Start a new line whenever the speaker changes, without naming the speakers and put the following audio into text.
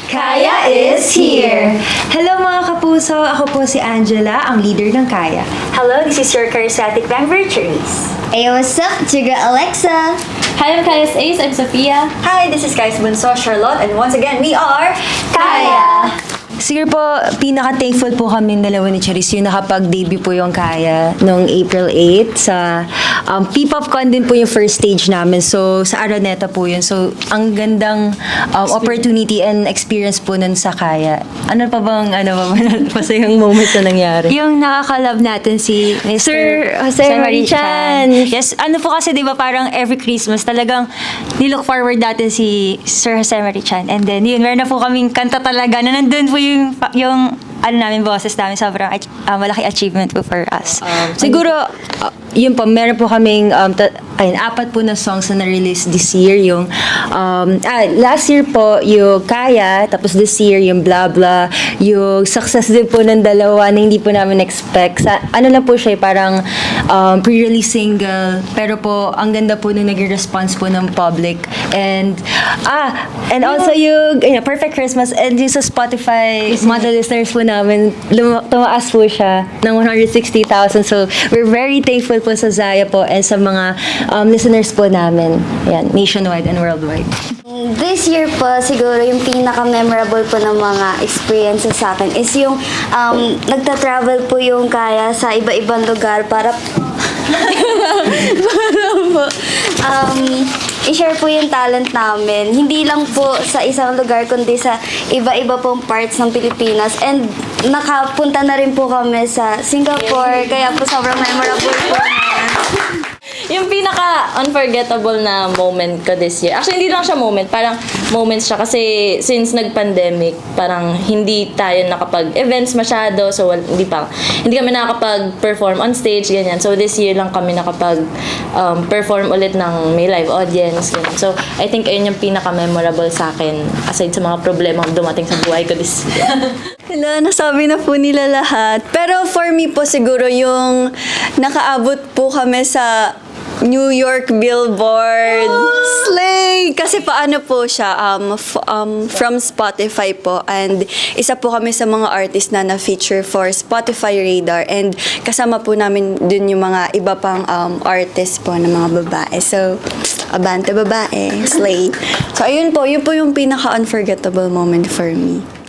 Kaya is here! Hello mga kapuso! Ako po si Angela, ang leader ng Kaya.
Hello, this is your charismatic member, Therese.
Hey, what's up? Chiga Alexa.
Hi, I'm Kaya's Ace. I'm Sophia.
Hi, this is Kai's Bunso, Charlotte, and once again, we are
Kaya.
Siguro po, pinaka-thankful po kami dalawa ni Charisse yung nakapag-debut po yung Kaya noong April 8 sa P-Pop Con din po yung first stage namin. So, sa Araneta po yun. So, ang gandang opportunity and experience po nun sa Kaya. Ano pa bang, masayang moment na nangyari?
Yung nakaka-love natin si
Sir Jose Marichan. Yes, ano po kasi 'di ba parang every Christmas talagang nilook forward natin si Sir Jose Marichan. And then yun, meron na po kaming kanta talaga na nandun po yung namin boses namin, sobrang malaki achievement po for us. Siguro yun po, meron po kaming apat po na songs na na-release this year. Yung last year po yung Kaya, tapos this year yung Blah Blah, yung success din po ng dalawa na hindi po namin expect. Ano lang po siya, parang pre-release single, pero po ang ganda po nung naging response po ng public. And also yung Perfect Christmas, and yung sa Spotify monthly listeners po namin, tumaas po siya ng 160,000. So we're very thankful po sa Zaya po and sa mga listeners po namin, yan, nationwide and worldwide.
This year po, siguro yung pinaka-memorable po ng mga experiences sa akin is yung nagta-travel po yung Kaya sa iba-ibang lugar para po i-share po yung talent namin. Hindi lang po sa isang lugar, kundi sa iba-iba pong parts ng Pilipinas. And nakapunta na rin po kami sa Singapore, kaya po sobrang memorable po.
Yung pinaka-unforgettable na moment ko this year. Actually, hindi lang siya moment. Parang moments siya kasi since nag-pandemic, parang hindi tayo nakapag-events masyado. So, hindi kami nakakapag-perform on stage, ganyan. So, this year lang kami nakapag-perform ulit ng may live audience, ganyan. So, I think ayun yung pinaka-memorable sa akin aside sa mga problema dumating sa buhay ko this year.
Wala, nasabi na po nila lahat. Pero for me po siguro yung nakaabot po kami sa New York Billboard. Slay! Kasi paano po siya, from Spotify po. And isa po kami sa mga artist na na-feature for Spotify Radar. And kasama po namin dun yung mga iba pang artist po na mga babae. So, abante babae. Slay. So, ayun po, yun po yung pinaka-unforgettable moment for me.